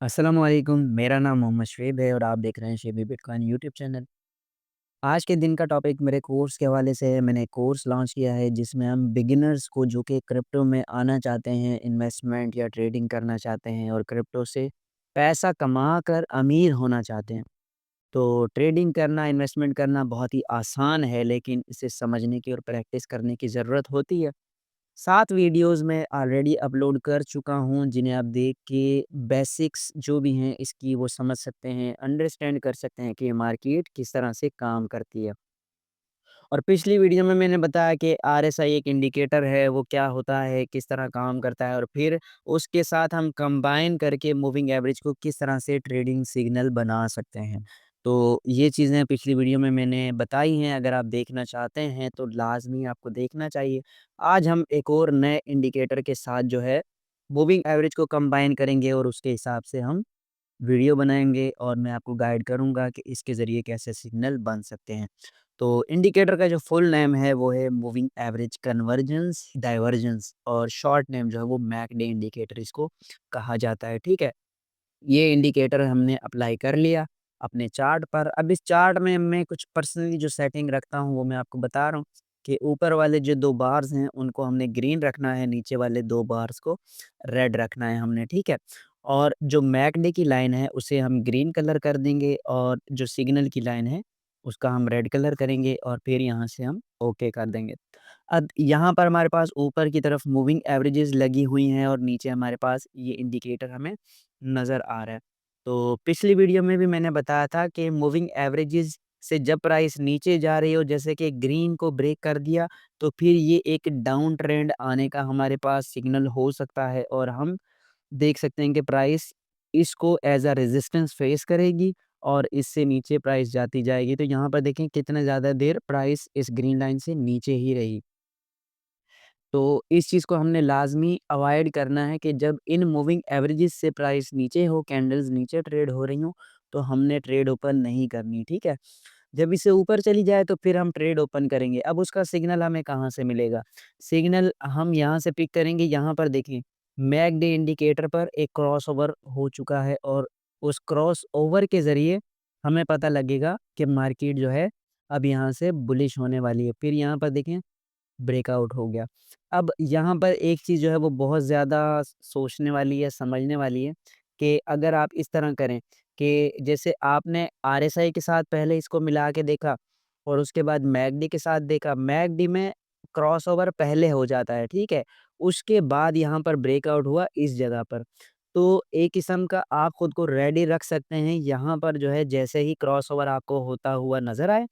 अस्सलाम वालेकुम, मेरा नाम मोहम्मद शुएब है और आप देख रहे हैं शेबी बिटकॉइन यूट्यूब चैनल। आज के दिन का टॉपिक मेरे कोर्स के हवाले से है। मैंने कोर्स लॉन्च किया है जिसमें हम बिगिनर्स को जो कि क्रिप्टो में आना चाहते हैं, इन्वेस्टमेंट या ट्रेडिंग करना चाहते हैं और क्रिप्टो से पैसा कमा कर अमीर होना चाहते हैं। तो ट्रेडिंग करना, इन्वेस्टमेंट करना बहुत ही आसान है, लेकिन इसे समझने की और प्रैक्टिस करने की ज़रूरत होती है। 7 वीडियोज़ मैं ऑलरेडी अपलोड कर चुका हूँ, जिन्हें आप देख के बेसिक्स जो भी हैं इसकी वो समझ सकते हैं, अंडरस्टैंड कर सकते हैं कि ये मार्केट किस तरह से काम करती है। और पिछली वीडियो में मैंने बताया कि आरएसआई एक इंडिकेटर है, वो क्या होता है, किस तरह काम करता है और फिर उसके साथ हम कंबाइन करके मूविंग एवरेज को किस तरह से ट्रेडिंग सिग्नल बना सकते हैं। तो ये चीज़ें पिछली वीडियो में मैंने बताई हैं, अगर आप देखना चाहते हैं तो लाज़मी आपको देखना चाहिए। आज हम एक और नए इंडिकेटर के साथ जो है मूविंग एवरेज को कंबाइन करेंगे और उसके हिसाब से हम वीडियो बनाएँगे और मैं आपको गाइड करूँगा कि इसके ज़रिए कैसे सिग्नल बन सकते हैं। तो इंडिकेटर का जो फुल नेम है वो है मूविंग एवरेज कन्वर्जेंस डाइवर्जेंस और शॉर्ट नेम जो है वो मैकडे इंडिकेटर इसको कहा जाता है, ठीक है? ये इंडिकेटर हमने अप्लाई कर लिया अपने चार्ट पर। अब इस चार्ट में मैं कुछ पर्सनली जो सेटिंग रखता हूँ वो मैं आपको बता रहा हूँ कि ऊपर वाले जो 2 बार्स हैं उनको हमने ग्रीन रखना है, नीचे वाले 2 बार्स को रेड रखना है हमने, ठीक है? और जो मैकडे की लाइन है उसे हम ग्रीन कलर कर देंगे और जो सिग्नल की लाइन है उसका हम रेड कलर करेंगे और फिर यहाँ से हम ओके कर देंगे। अब यहाँ पर हमारे पास ऊपर की तरफ मूविंग एवरेजेस लगी हुई हैं और नीचे हमारे पास ये इंडिकेटर हमें नज़र आ रहा है। तो पिछली वीडियो में भी मैंने बताया था कि मूविंग एवरेजेस से जब प्राइस नीचे जा रही हो, जैसे कि ग्रीन को ब्रेक कर दिया, तो फिर ये एक डाउन ट्रेंड आने का हमारे पास सिग्नल हो सकता है और हम देख सकते हैं कि प्राइस इसको एज़ अ रेजिस्टेंस फेस करेगी और इससे नीचे प्राइस जाती जाएगी। तो यहाँ पर देखें कितना ज़्यादा देर प्राइस इस ग्रीन लाइन से नीचे ही रही। तो इस चीज़ को हमने लाज़मी अवॉइड करना है कि जब इन मूविंग एवरेजेस से प्राइस नीचे हो, कैंडल्स नीचे ट्रेड हो रही हों, तो हमने ट्रेड ओपन नहीं करनी, ठीक है? जब इससे ऊपर चली जाए तो फिर हम ट्रेड ओपन करेंगे। अब उसका सिग्नल हमें कहाँ से मिलेगा? सिग्नल हम यहाँ से पिक करेंगे, यहाँ पर देखिए मैकडी इंडिकेटर पर एक क्रॉसओवर हो चुका है और उस क्रॉसओवर के ज़रिए हमें पता लगेगा कि मार्केट जो है अब यहाँ से बुलिश होने वाली है। फिर यहाँ पर देखें ब्रेकआउट हो गया। अब यहाँ पर एक चीज़ जो है वो बहुत ज़्यादा सोचने वाली है, समझने वाली है कि अगर आप इस तरह करें कि जैसे आपने आरएसआई के साथ पहले इसको मिला के देखा और उसके बाद मैकडी के साथ देखा। मैकडी में क्रॉसओवर पहले हो जाता है, ठीक है? उसके बाद यहाँ पर ब्रेकआउट हुआ इस जगह पर। तो एक किस्म का आप खुद को रेडी रख सकते हैं, यहाँ पर जो है जैसे ही क्रॉसओवर आपको होता हुआ नज़र आए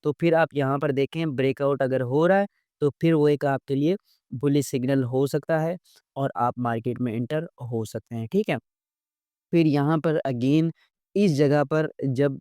तो फिर आप यहाँ पर देखें ब्रेकआउट अगर हो रहा है, तो फिर वो एक आपके लिए बुलिश सिग्नल हो सकता है और आप मार्केट में एंटर हो सकते हैं, ठीक है? फिर यहाँ पर अगेन इस जगह पर जब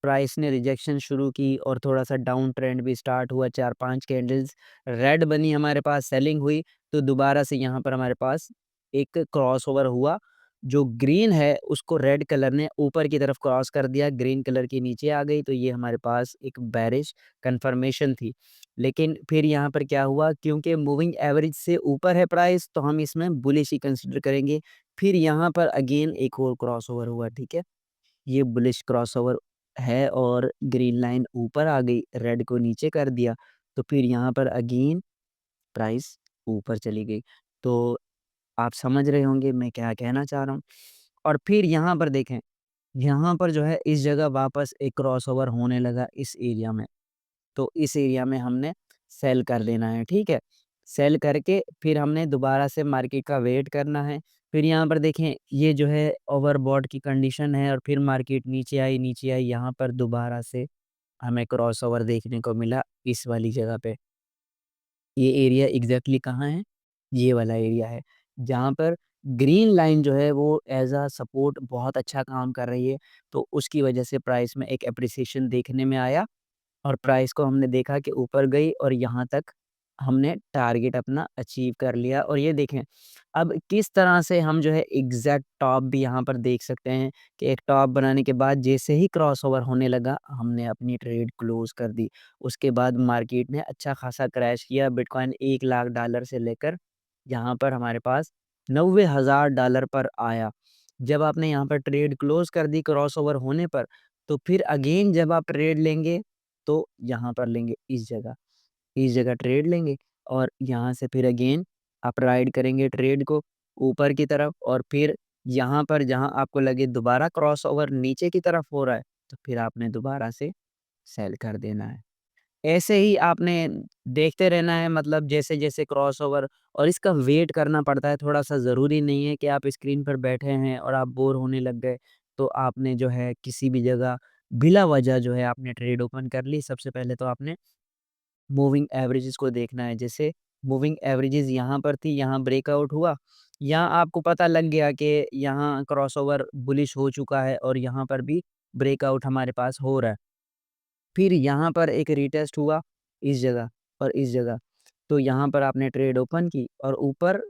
प्राइस ने रिजेक्शन शुरू की और थोड़ा-सा डाउन ट्रेंड भी स्टार्ट हुआ, 4-5 कैंडल्स रेड बनी हमारे पास, सेलिंग हुई, तो दोबारा से यहाँ पर हमारे पास एक क्रॉसओवर हुआ। जो ग्रीन है, उसको रेड कलर ने ऊपर की तरफ क्रॉस कर दिया, ग्रीन कलर की नीचे आ गई, तो ये हमारे पास एक बेरिश कन्फर्मेशन थी। लेकिन फिर यहाँ पर क्या हुआ, क्योंकि मूविंग एवरेज से ऊपर है प्राइस, तो हम इसमें बुलिश ही कंसीडर करेंगे। फिर यहाँ पर अगेन एक और क्रॉसओवर हुआ, ठीक है? ये बुलिश क्रॉसओवर है और ग्रीन लाइन ऊपर आ गई, रेड को नीचे कर दिया, तो फिर यहाँ पर अगेन प्राइस ऊपर चली गई। तो आप समझ रहे होंगे मैं क्या कहना चाह रहा हूँ। और फिर यहाँ पर देखें, यहाँ पर जो है इस जगह वापस एक क्रॉसओवर होने लगा इस एरिया में। तो इस एरिया में हमने सेल कर लेना है, ठीक है? सेल करके फिर हमने दोबारा से मार्केट का वेट करना है। फिर यहाँ पर देखें ये जो है ओवरबॉट की कंडीशन है और फिर मार्केट नीचे आई, यहाँ पर दोबारा से हमें क्रॉसओवर देखने को मिला इस वाली जगह पे। ये एरिया एग्ज़ैक्टली कहाँ है? ये वाला एरिया है, जहाँ पर ग्रीन लाइन जो है वो एज़ अ सपोर्ट बहुत अच्छा काम कर रही है। तो उसकी वजह से प्राइस में एक एप्रिसिएशन देखने में आया और प्राइस को हमने देखा कि ऊपर गई और यहाँ तक हमने टारगेट अपना अचीव कर लिया। और ये देखें अब किस तरह से हम जो है एग्जैक्ट टॉप भी यहाँ पर देख सकते हैं कि एक टॉप बनाने के बाद जैसे ही क्रॉसओवर होने लगा हमने अपनी ट्रेड क्लोज कर दी। उसके बाद मार्केट ने अच्छा खासा क्रैश किया, बिटकॉइन $1 लाख से लेकर यहाँ पर हमारे पास $90,000 पर आया। जब आपने यहाँ पर ट्रेड क्लोज़ कर दी क्रॉसओवर होने पर, तो फिर अगेन जब आप ट्रेड लेंगे, तो यहाँ पर लेंगे इस जगह ट्रेड लेंगे और यहाँ से फिर अगेन आप राइड करेंगे ट्रेड को ऊपर की तरफ और फिर यहाँ पर जहाँ आपको लगे दोबारा क्रॉसओवर नीचे की तरफ हो रहा है, तो फिर आपने दोबारा से सेल कर देना है। ऐसे ही आपने देखते रहना है मतलब जैसे-जैसे क्रॉसओवर और इसका वेट करना पड़ता है थोड़ा-सा ज़रूरी नहीं है कि आप स्क्रीन पर बैठे हैं और आप बोर होने लग गए, तो आपने जो है किसी भी जगह बिला वजह जो है आपने ट्रेड ओपन कर ली। सबसे पहले तो आपने मूविंग एवरेजेस को देखना है। जैसे मूविंग एवरेजेस यहाँ पर थी, यहाँ ब्रेकआउट हुआ, यहाँ आपको पता लग गया कि यहाँ क्रॉसओवर बुलिश हो चुका है और यहाँ पर भी ब्रेकआउट हमारे पास हो रहा है। फिर यहाँ पर एक रीटेस्ट हुआ इस जगह और इस जगह। तो यहाँ पर आपने ट्रेड ओपन की और ऊपर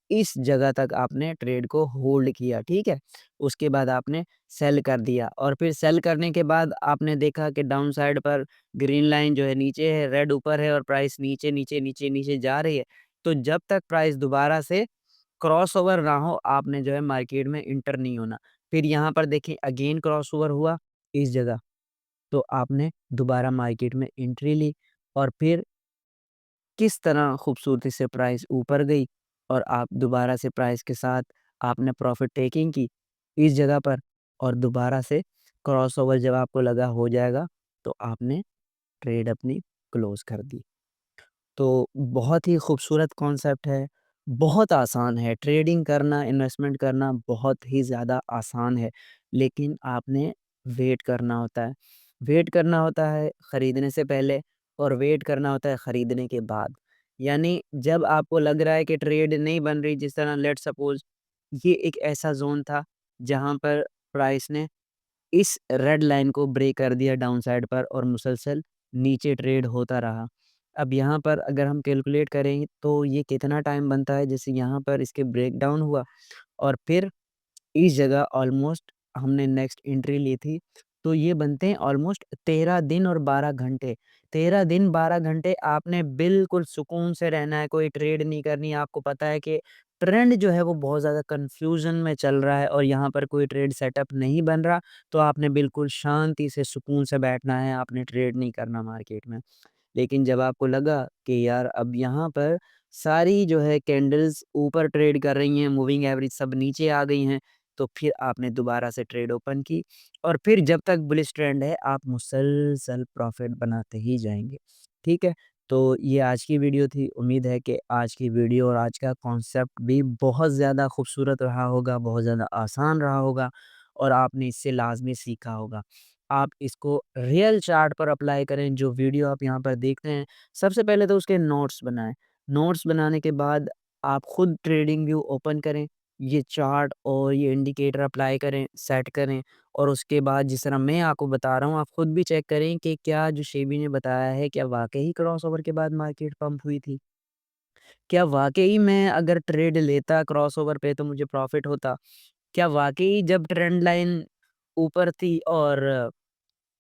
इस जगह तक आपने ट्रेड को होल्ड किया, ठीक है? उसके बाद आपने सेल कर दिया और फिर सेल करने के बाद आपने देखा कि डाउन साइड पर ग्रीन लाइन जो है नीचे है, रेड ऊपर है और प्राइस नीचे, नीचे, नीचे, नीचे जा रही है। तो जब तक प्राइस दोबारा से क्रॉसओवर ना हो, आपने जो है मार्केट में एंटर नहीं होना। फिर यहाँ पर देखिए अगेन क्रॉसओवर हुआ इस जगह। तो आपने दोबारा मार्केट में एंट्री ली और फिर किस तरह खूबसूरती से प्राइस ऊपर गई और आप दोबारा से प्राइस के साथ आपने प्रॉफिट टेकिंग की इस जगह पर और दोबारा से क्रॉसओवर जब आपको लगा हो जाएगा तो आपने ट्रेड अपनी क्लोज कर दी। तो बहुत ही खूबसूरत कॉन्सेप्ट है, बहुत आसान है, ट्रेडिंग करना, इन्वेस्टमेंट करना बहुत ही ज़्यादा आसान है, लेकिन आपने वेट करना होता है। वेट करना होता है खरीदने से पहले और वेट करना होता है खरीदने के बाद। यानी जब आपको लग रहा है कि ट्रेड नहीं बन रही जिस तरह लेट्स सपोज़ ये एक ऐसा ज़ोन था जहाँ पर प्राइस ने इस रेड लाइन को ब्रेक कर दिया डाउन साइड पर और मुसलसल नीचे ट्रेड होता रहा। अब यहाँ पर अगर हम कैलकुलेट करें तो ये कितना टाइम बनता है जैसे यहाँ पर इसके ब्रेकडाउन हुआ और फिर इस जगह ऑलमोस्ट हमने नेक्स्ट एंट्री ली थी, तो ये बनते हैं ऑलमोस्ट 13 दिन और 12 घंटे। 13 दिन 12 घंटे आपने बिल्कुल सुकून से रहना है, कोई ट्रेड नहीं करनी है। आपको पता है कि ट्रेंड जो है वो बहुत ज़्यादा कन्फ्यूज़न में चल रहा है और यहाँ पर कोई ट्रेड सेटअप नहीं बन रहा, तो आपने बिल्कुल शांति से सुकून से बैठना है, आपने ट्रेड नहीं करना मार्केट में। लेकिन जब आपको लगा कि यार अब यहाँ पर सारी जो है कैंडल्स ऊपर ट्रेड कर रही हैं, मूविंग एवरेज सब नीचे आ गई हैं, तो फिर आपने दोबारा से ट्रेड ओपन की और फिर जब तक बुलिश ट्रेंड है, आप मुसलसल प्रॉफ़िट बनाते ही जाएँगे। ठीक है? तो ये आज की वीडियो थी। उम्मीद है कि आज की वीडियो और आज का कॉन्सेप्ट भी बहुत ज़्यादा खूबसूरत रहा होगा, बहुत ज़्यादा आसान रहा होगा और आपने इससे लाज़मी सीखा होगा। आप इसको रियल चार्ट पर अप्लाई करें, जो वीडियो आप यहाँ पर देख रहे हैं, सबसे पहले तो उसके नोट्स बनाएँ। नोट्स बनाने के बाद आप खुद ट्रेडिंग व्यू ओपन करें, ये चार्ट और ये इंडिकेटर अप्लाई करें, सेट करें और उसके बाद जिस तरह मैं आपको बता रहा हूँ, आप खुद भी चेक करें कि क्या जो सेबी ने बताया है, क्या वाक़ई क्रॉसओवर के बाद मार्केट पंप हुई थी? क्या वाक़ई में अगर ट्रेड लेता क्रॉसओवर पे तो मुझे प्रॉफ़िट होता? क्या वाक़ई जब ट्रेंड लाइन ऊपर थी और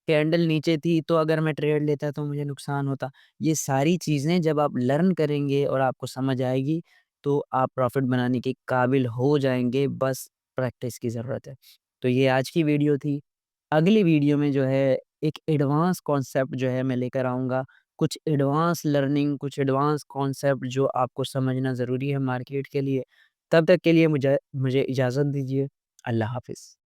कैंडल नीचे थी तो अगर मैं ट्रेड लेता तो मुझे नुकसान होता। ये सारी चीज़ें जब आप लर्न करेंगे और आपको समझ आएगी, तो आप प्रॉफ़िट बनाने के काबिल हो जाएँगे, बस प्रैक्टिस की ज़रूरत है। तो ये आज की वीडियो थी। अगली वीडियो में जो है एक एडवांस कॉन्सेप्ट जो है मैं लेकर आऊँगा। कुछ एडवांस लर्निंग, कुछ एडवांस कॉन्सेप्ट जो आपको समझना ज़रूरी है मार्केट के लिए। तब तक के लिए मुझे मुझे इजाज़त दीजिए। अल्लाह हाफ़िज़।